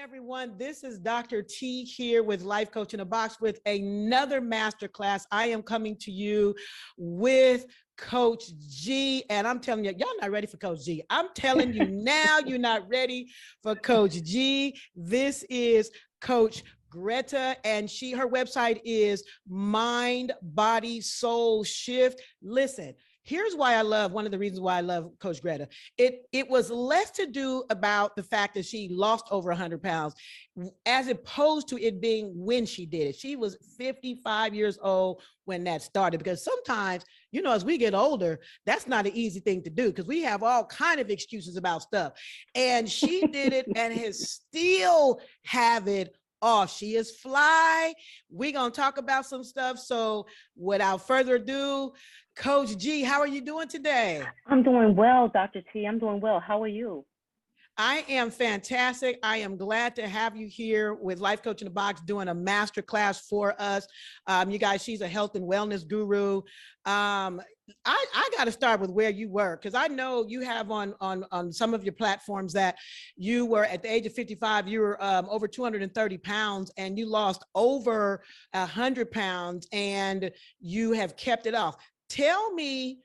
everyone. This is Dr. T here with Life Coach in a Box with another masterclass. I am coming to you with Coach G, and I'm telling you, y'all not ready for Coach G. I'm telling you now, you're not ready for Coach G. This is Coach Greta, and her website is Mind, Body, Soul Shift. Listen, here's why one of the reasons why I love Coach Greta. It was less to do about the fact that she lost over 100 pounds, as opposed to it being when she did it. She was 55 years old when that started, because sometimes, as we get older, that's not an easy thing to do because we have all kind of excuses about stuff. And she did it and has still have it off. She is fly. We're going to talk about some stuff. So without further ado, Coach G, how are you doing today? I'm doing well, Dr. T. I'm doing well. How are you? I am fantastic. I am glad to have you here with Life Coach in a Box doing a master class for us. You guys, she's a health and wellness guru. I got to start with where you were, because I know you have on some of your platforms that you were at the age of 55, you were over 230 pounds and you lost over 100 pounds and you have kept it off. Tell me,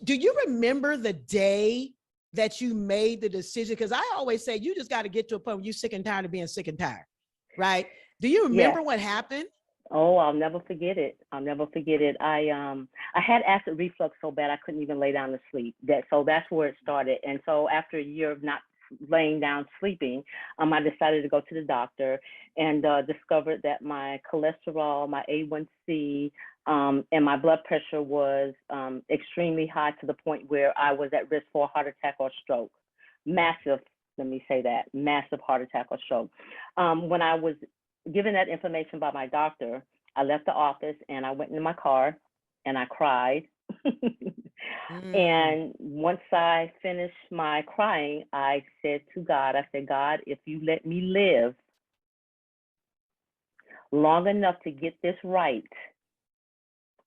do you remember the day that you made the decision? Because I always say you just got to get to a point where you're sick and tired of being sick and tired, right? Do you remember what happened? Oh, I'll never forget it. I'll never forget it. I had acid reflux so bad I couldn't even lay down to sleep. So that's where it started. And so after a year of not laying down sleeping, I decided to go to the doctor and discovered that my cholesterol, my A1C, and my blood pressure was extremely high, to the point where I was at risk for a heart attack or stroke. Massive, let me say that, massive heart attack or stroke. When I was given that information by my doctor, I left the office and I went in my car and I cried. And once I finished my crying, I said to God, God, if you let me live long enough to get this right,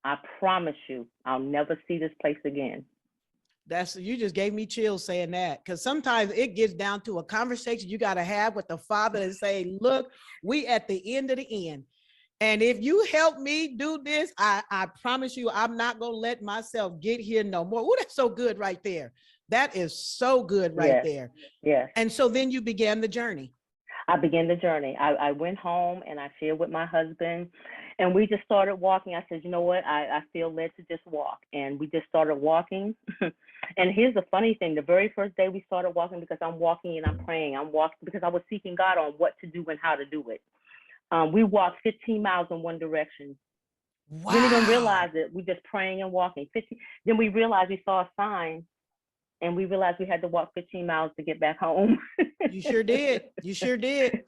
I promise you, I'll never see this place again. You just gave me chills saying that, because sometimes it gets down to a conversation you got to have with the Father and say, look, we at the end of the end. And if you help me do this, I promise you, I'm not going to let myself get here no more. Oh, that's so good right there. That is so good right there. Yes. And so then you began the journey. I began the journey. I went home and I shared with my husband, and we just started walking. I said, you know what? I feel led to just walk. And we just started walking. And here's the funny thing. The very first day we started walking, because I'm walking and I'm praying. I'm walking because I was seeking God on what to do and how to do it. We walked 15 miles in one direction. Wow. Didn't even realize it. We just praying and walking. Then we realized we saw a sign, and we realized we had to walk 15 miles to get back home. You sure did. You sure did.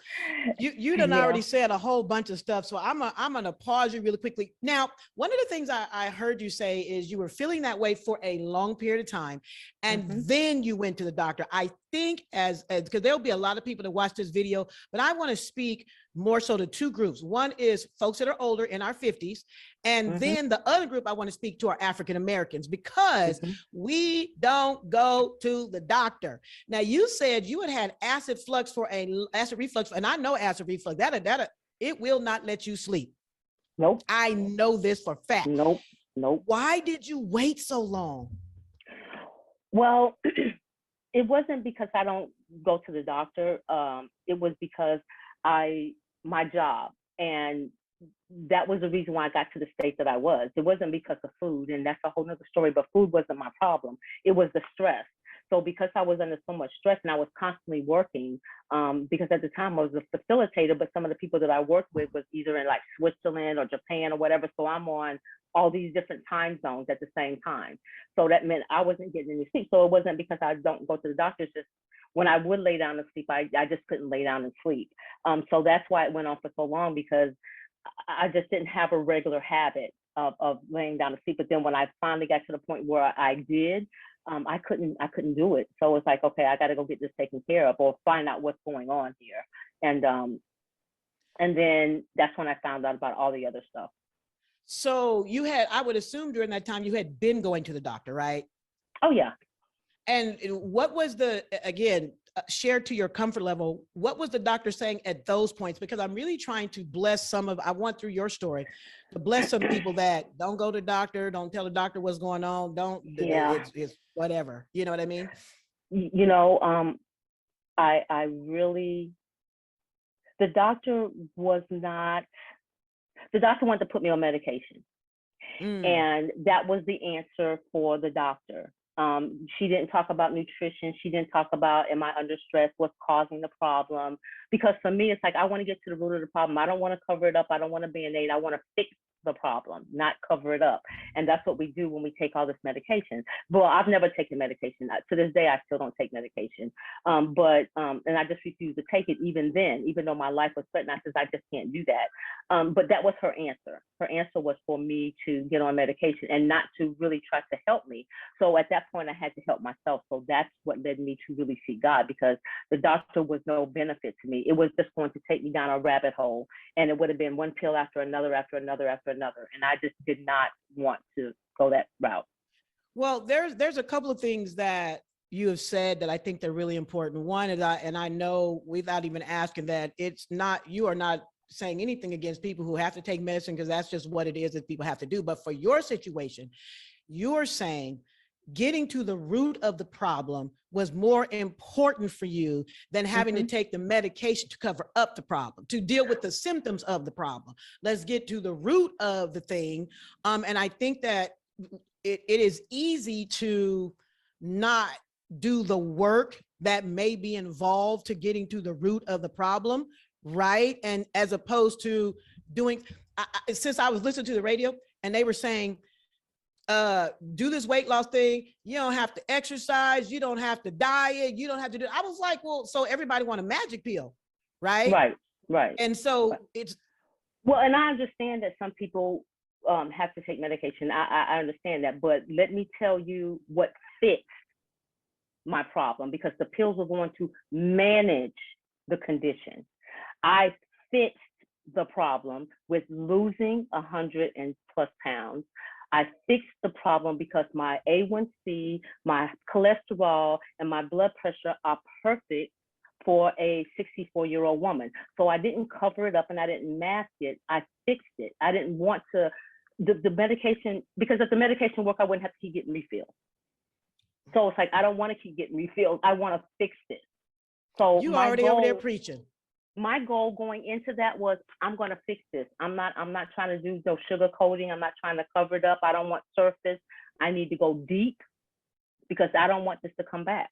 You done already said a whole bunch of stuff. So I'm gonna pause you really quickly. Now, one of the things I heard you say is you were feeling that way for a long period of time, and then you went to the doctor. I think because there'll be a lot of people that watch this video, but I want to speak more so to two groups. One is folks that are older, in our 50s, and then the other group I want to speak to are African Americans, because we don't go to the doctor. Now, you said you had acid reflux, and I know acid reflux, that it will not let you sleep. Nope. I know this for fact. Nope. Why did you wait so long? Well, it wasn't because I don't go to the doctor. It was because my job, and that was the reason why I got to the state that I was. It wasn't because of food, and that's a whole nother story, but food wasn't my problem. It was the stress. So because I was under so much stress and I was constantly working, because at the time I was a facilitator, but some of the people that I worked with was either in like Switzerland or Japan or whatever. So I'm on all these different time zones at the same time. So that meant I wasn't getting any sleep. So it wasn't because I don't go to the doctor. It's just when I would lay down to sleep, I just couldn't lay down and sleep. So that's why it went on for so long, because I just didn't have a regular habit of laying down to sleep. But then when I finally got to the point where I did, I couldn't do it. So it's like, okay, I got to go get this taken care of, or find out what's going on here. And then that's when I found out about all the other stuff. So I would assume during that time you had been going to the doctor, right? Oh yeah. And what was again, share to your comfort level, what was the doctor saying at those points? Because I'm really trying to bless I want through your story to bless some people that don't go to doctor, don't tell the doctor what's going on, Yeah. it's whatever. You know what I mean? You know, I really, the doctor was not, the doctor wanted to put me on medication. And that was the answer for the doctor. She didn't talk about nutrition. She didn't talk about, am I under stress? What's causing the problem? Because for me, it's like, I want to get to the root of the problem. I don't want to cover it up. I don't want to Band-Aid. I want to fix the problem, not cover it up. And that's what we do when we take all this medication. Well, I've never taken medication. To this day, I still don't take medication. And I just refuse to take it even then, even though my life was threatened. I said, I just can't do that. But that was her answer. Her answer was for me to get on medication and not to really try to help me. So at that point, I had to help myself. So that's what led me to really seek God, because the doctor was no benefit to me. It was just going to take me down a rabbit hole, and it would have been one pill after another, after another, after another. And I just did not want to go that route. Well, there's a couple of things that you have said that I think they're really important. One is, I know without even asking, that you are not saying anything against people who have to take medicine, because that's just what it is that people have to do. But for your situation, you're saying getting to the root of the problem was more important for you than having to take the medication to cover up the problem, to deal with the symptoms of the problem. Let's get to the root of the thing. And I think that it is easy to not do the work that may be involved to getting to the root of the problem, right? And as opposed to doing, since I was listening to the radio and they were saying, do this weight loss thing, you don't have to exercise, you don't have to diet, you don't have to do, I was like, well, so everybody want a magic pill, right? Right. And so it's, well, and I understand that some people have to take medication. I understand that, but let me tell you what fixed my problem, because the pills were going to manage the condition. I fixed the problem with losing 100 and plus pounds. I fixed the problem because my A1C, my cholesterol, and my blood pressure are perfect for a 64-year-old woman. So I didn't cover it up and I didn't mask it. I fixed it. I didn't want to, the medication, because if the medication worked, I wouldn't have to keep getting refills. So it's like, I don't want to keep getting refills. I want to fix it. So you already over there preaching. My goal going into that was, I'm going to fix this. I'm not trying to do no sugar coating. I'm not trying to cover it up. I don't want surface. I need to go deep, because I don't want this to come back.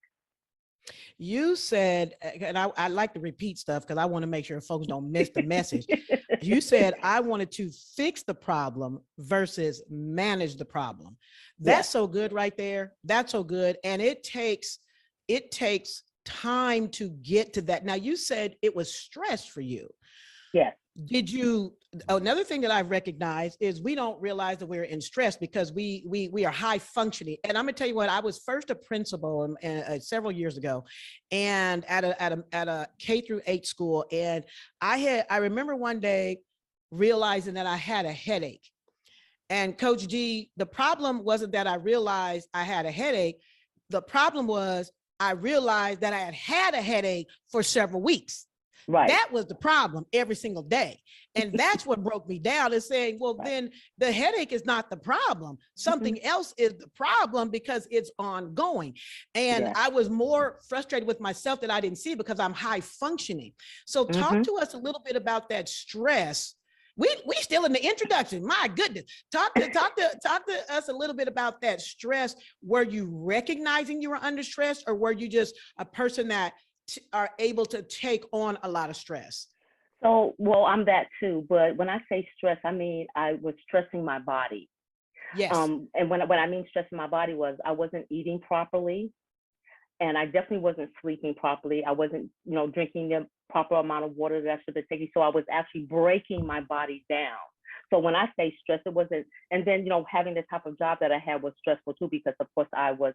You said, and I like to repeat stuff because I want to make sure folks don't miss the message. You said, I wanted to fix the problem versus manage the problem. That's so good right there. That's so good. And it takes time to get to that. Now, you said it was stress for you. Yes. Another thing that I've recognized is we don't realize that we're in stress because we are high functioning. And I'm gonna tell you what, I was first a principal several years ago, and at a K through 8 school. And I remember one day realizing that I had a headache. And Coach G, the problem wasn't that I realized I had a headache. The problem was I realized that I had had a headache for several weeks. Right. That was the problem every single day. And that's what broke me down, is saying, well, then the headache is not the problem. Something else is the problem, because it's ongoing. And I was more frustrated with myself that I didn't see, because I'm high functioning. So talk to us a little bit about that stress. We still in the introduction. My goodness. Talk to us a little bit about that stress. Were you recognizing you were under stress, or were you just a person that are able to take on a lot of stress? So, well, I'm that too. But when I say stress, I mean, I was stressing my body. Yes. And when I mean stressing my body was, I wasn't eating properly, and I definitely wasn't sleeping properly. I wasn't, drinking the proper amount of water that I should have taken. So I was actually breaking my body down. So when I say stress, it wasn't, and then, having the type of job that I had was stressful too, because of course I was,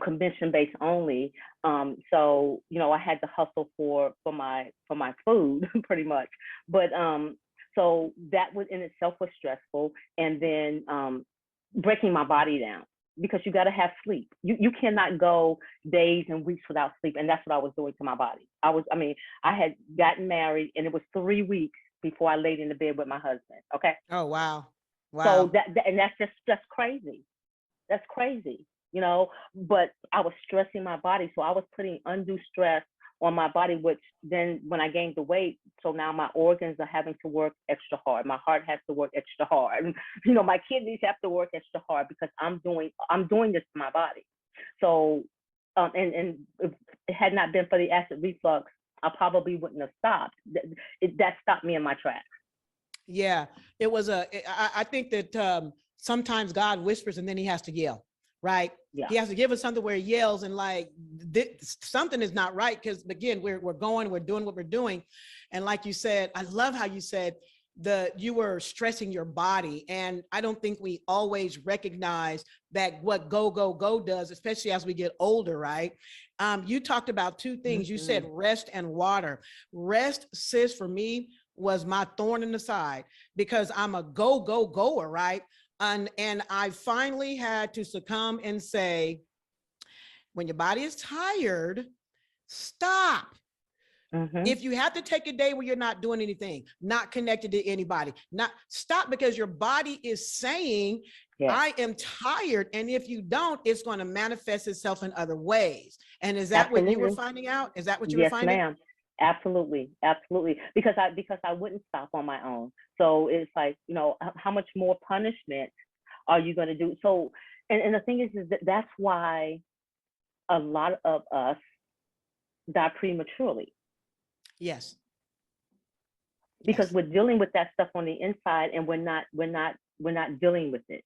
commission based only. So, I had to hustle for my food pretty much. But so that was in itself was stressful. And then breaking my body down. because you got to have sleep. You cannot go days and weeks without sleep. And that's what I was doing to my body. I had gotten married and it was 3 weeks before I laid in the bed with my husband. Okay. Oh, wow. So Wow. and that's just crazy. That's crazy, you know, but I was stressing my body. So I was putting undue stress on my body, which then when I gained the weight, so now my organs are having to work extra hard. My heart has to work extra hard. And, you know, my kidneys have to work extra hard because I'm doing this to my body. So, and if it had not been for the acid reflux, I probably wouldn't have stopped. That stopped me in my tracks. Yeah, I think that sometimes God whispers and then he has to yell, right? Yeah. He has to give us something where he yells and like something is not right. Because again, we're doing what we're doing. And like you said, I love how you said you were stressing your body. And I don't think we always recognize that what go does, especially as we get older, right? You talked about two things. You said rest and water. Rest, sis, for me, was my thorn in the side because I'm a goer, right? And I finally had to succumb and say, when your body is tired, stop. If you have to take a day where you're not doing anything, not connected to anybody, not stop, because your body is saying, I am tired. And if you don't, it's going to manifest itself in other ways. And is that what you were finding out? Is that what you were finding? Yes, ma'am. Absolutely. Because I wouldn't stop on my own. So it's like, you know, how much more punishment are you going to do? So, and the thing is that's why a lot of us die prematurely. Yes. Because we're dealing with that stuff on the inside and we're not dealing with it.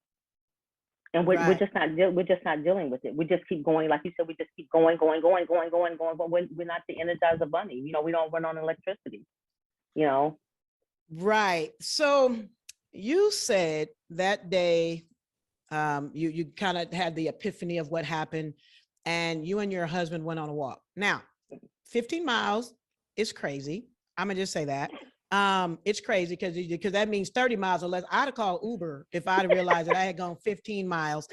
And we're just not dealing with it. We just keep going, like you said. We just keep going. But we're not the Energizer Bunny. You know, we don't run on electricity. You know. Right. So you said that day, you kind of had the epiphany of what happened, and you and your husband went on a walk. Now, 15 miles is crazy. I'm gonna just say that. It's crazy because that means 30 miles or less. I'd have called Uber if I'd realized that I had gone 15 miles.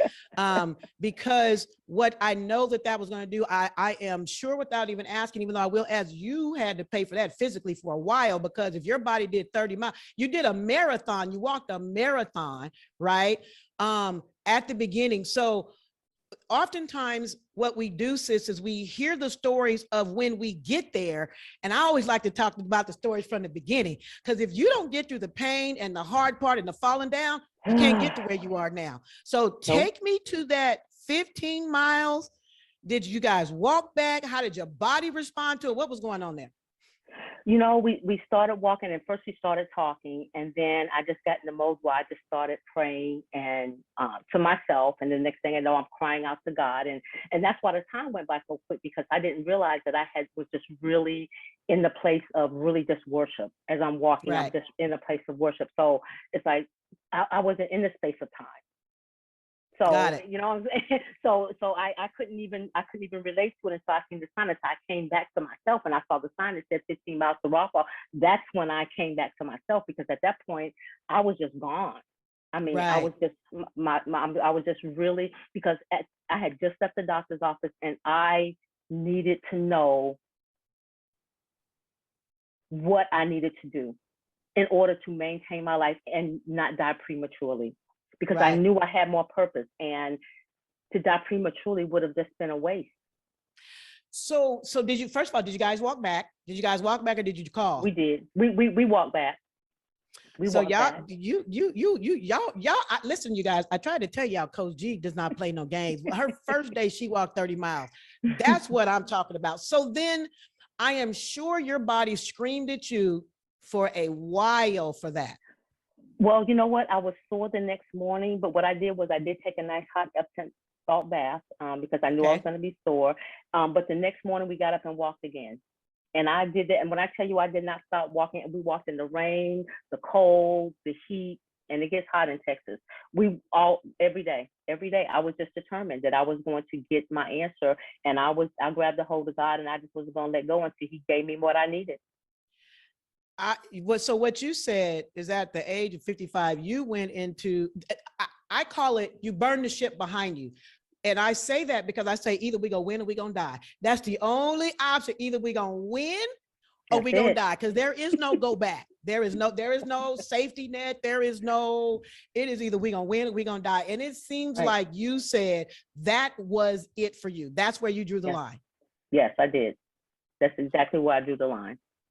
Because what I know that was going to do, I am sure without even asking, even though I will ask, you had to pay for that physically for a while, because if your body did 30 miles, you did a marathon, you walked a marathon, right? At the beginning. So oftentimes what we do, sis, is we hear the stories of when we get there. And I always like to talk about the stories from the beginning, because if you don't get through the pain and the hard part and the falling down, you can't get to where you are now. So take me to that 15 miles. Did you guys walk back? How did your body respond to it? What was going on there? You know, we started walking, and first we started talking, and then I just got in the mode where I just started praying and to myself, and the next thing I know, I'm crying out to God, and that's why the time went by so quick, because I didn't realize that was just really in the place of really just worship. As I'm walking, I'm just in a place of worship. So it's like I wasn't in the space of time. So, you know, so I couldn't even relate to it until I seen the sign. I came back to myself and I saw the sign that said 15 miles to Rockwall. That's when I came back to myself, because at that point I was just gone. I mean, I was just I was just really, because I had just left the doctor's office and I needed to know what I needed to do in order to maintain my life and not die prematurely. Because I knew I had more purpose, and to die prematurely would have just been a waste. So did you, first of all, did you guys walk back? Did you guys walk back or did you call? We did. We walked back. Y'all, listen, you guys, I tried to tell y'all, Coach G does not play no games. Her first day, she walked 30 miles. That's what I'm talking about. So then I am sure your body screamed at you for a while for that. Well, you know what? I was sore the next morning, but what I did was I did take a nice hot Epsom salt bath because I knew I was going to be sore. But the next morning we got up and walked again. And I did that. And when I tell you I did not stop walking, we walked in the rain, the cold, the heat, and it gets hot in Texas. Every day, I was just determined that I was going to get my answer. And I grabbed a hold of God, and I just wasn't going to let go until he gave me what I needed. So what you said is at the age of 55, you went into, I call it, you burn the ship behind you. And I say that because I say either we gonna win or we gonna die. That's the only option. Either we gonna win or we gonna die, because there is no go back. There is no safety net. There is no, it is either we gonna win or we gonna die. And it seems like you said that was it for you. That's where you drew the line. Yes, I did. That's exactly where I drew the line.